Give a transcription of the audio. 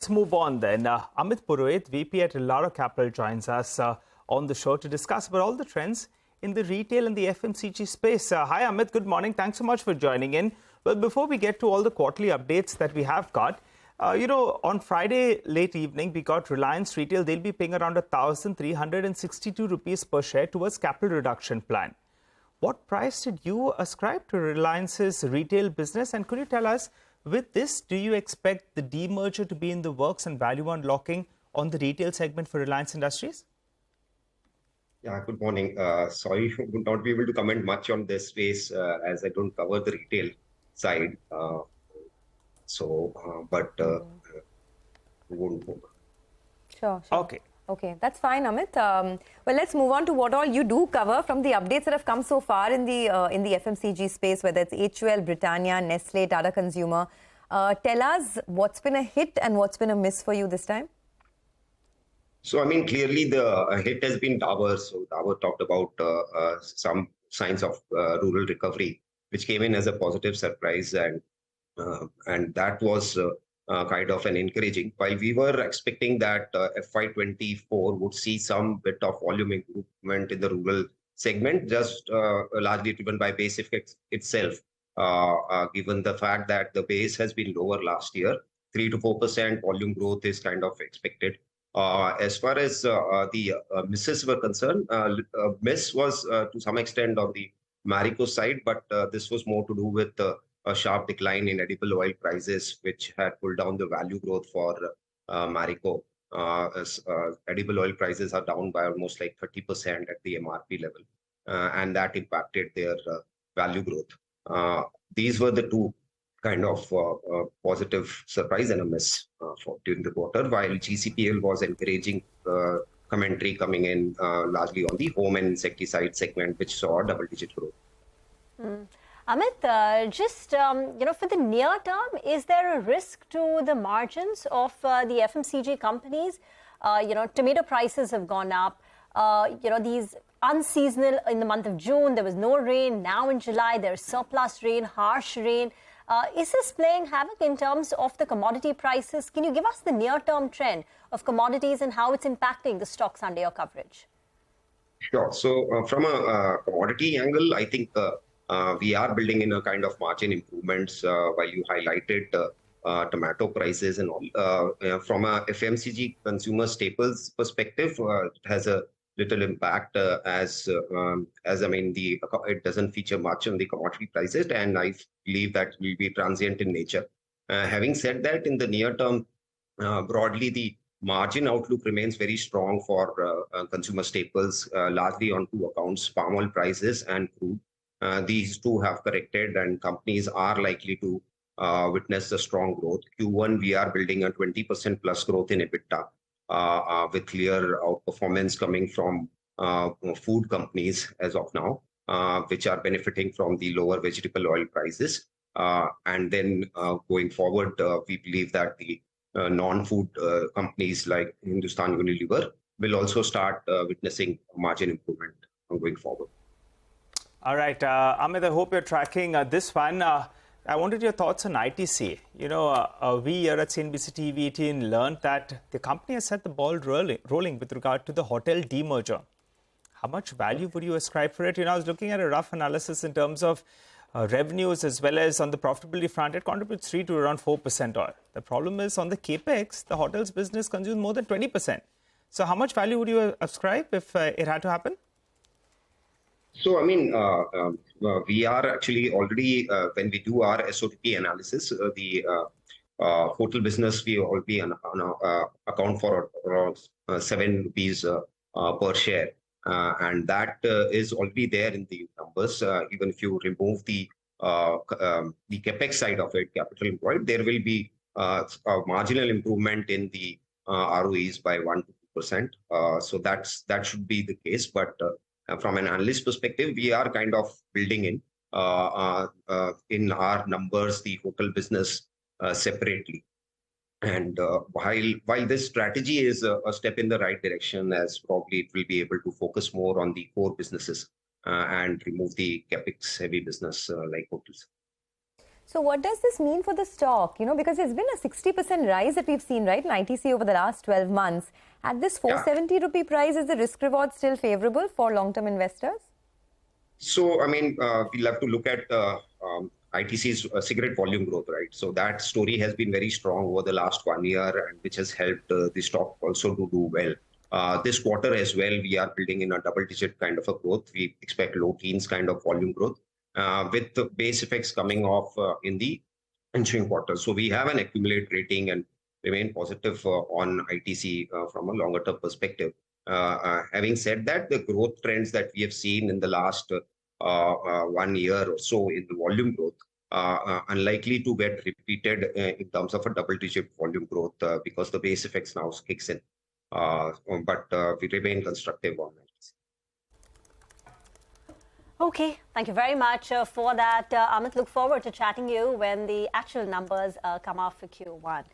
Let's move on then. Amit Purohit, VP at Elara Capital, joins us on the show to discuss about all the trends in the retail and the FMCG space. Hi, Amit. Good morning. Thanks so much for joining in. Well, before we get to all the quarterly updates that we have got, on Friday late evening, we got Reliance Retail. They'll be paying around 1,362 rupees per share towards capital reduction plan. What price did you ascribe to Reliance's retail business? And could you tell us, with this, do you expect the demerger to be in the works and value unlocking on the retail segment for Reliance Industries? Yeah, good morning. Sorry, I would not be able to comment much on this space as I don't cover the retail side. We won't go. Sure. Okay, that's fine, Amit. Well, let's move on to what all you do cover from the updates that have come so far in the FMCG space, whether it's HUL, Britannia, Nestle, Tata Consumer. Tell us what's been a hit and what's been a miss for you this time. So, clearly the hit has been Dabur. So, Dabur talked about some signs of rural recovery, which came in as a positive surprise, and that was kind of an encouraging. While we were expecting that FY24 would see some bit of volume improvement in the rural segment, just largely driven by base effects itself, given the fact that the base has been lower last year. 3 to 4% volume growth is kind of expected. As far as the misses were concerned, miss was to some extent on the Marico side, but this was more to do with a sharp decline in edible oil prices, which had pulled down the value growth for Marico. As edible oil prices are down by almost like 30% at the MRP level, and that impacted their value growth. These were the two kind of positive surprise and a miss during the quarter, while GCPL was encouraging commentary coming in largely on the home and insecticide segment, which saw double-digit growth. Amit, for the near term, is there a risk to the margins of the FMCG companies? Tomato prices have gone up. These unseasonal in the month of June, there was no rain. Now in July, there's surplus rain, harsh rain. Is this playing havoc in terms of the commodity prices? Can you give us the near-term trend of commodities and how it's impacting the stocks under your coverage? Sure. So from a commodity angle, I think we are building in a kind of margin improvements while you highlighted tomato prices and all. From a FMCG consumer staples perspective, it has a little impact it doesn't feature much on the commodity prices, and I believe that will be transient in nature. Having said that, in the near term, broadly the margin outlook remains very strong for consumer staples, largely on two accounts: palm oil prices and crude. These two have corrected, and companies are likely to witness a strong growth. Q1, we are building a 20% plus growth in EBITDA, with clear outperformance coming from food companies as of now, which are benefiting from the lower vegetable oil prices. And then going forward, we believe that the non-food companies like Hindustan Unilever will also start witnessing margin improvement going forward. All right, Amit, I hope you're tracking this one. I wanted your thoughts on ITC. We here at CNBC-TV18 learned that the company has set the ball rolling with regard to the hotel demerger. How much value would you ascribe for it? I was looking at a rough analysis in terms of revenues as well as on the profitability front. It contributes 3 to around 4% oil. The problem is on the capex, the hotels business consumes more than 20%. So how much value would you ascribe if it had to happen? So, we are actually already, when we do our SOTP analysis, the hotel business, we already account for around 7 rupees per share. And that is already there in the numbers. Even if you remove the capex side of it, capital employed, there will be a marginal improvement in the ROEs by 1 to 2%. So that should be the case. But from an analyst perspective, we are kind of building in our numbers the hotel business separately. And while this strategy is a step in the right direction, as probably it will be able to focus more on the core businesses and remove the capex heavy business like hotels. So what does this mean for the stock? Because there's been a 60% rise that we've seen, right, in ITC over the last 12 months. At this 470 rupee price, is the risk reward still favorable for long-term investors? So, I mean, we'll have to look at ITC's cigarette volume growth, right? So that story has been very strong over the last 1 year, and which has helped the stock also to do well. This quarter as well, we are building in a double-digit kind of a growth. We expect low teens kind of volume growth with the base effects coming off in the ensuing quarter. So we have an accumulate rating and remain positive on ITC from a longer-term perspective. Having said that, the growth trends that we have seen in the last 1 year or so in the volume growth unlikely to get repeated in terms of a double-digit volume growth because the base effects now kicks in. But we remain constructive on it. Okay, thank you very much for that, Amit. Look forward to chatting you when the actual numbers come out for Q1.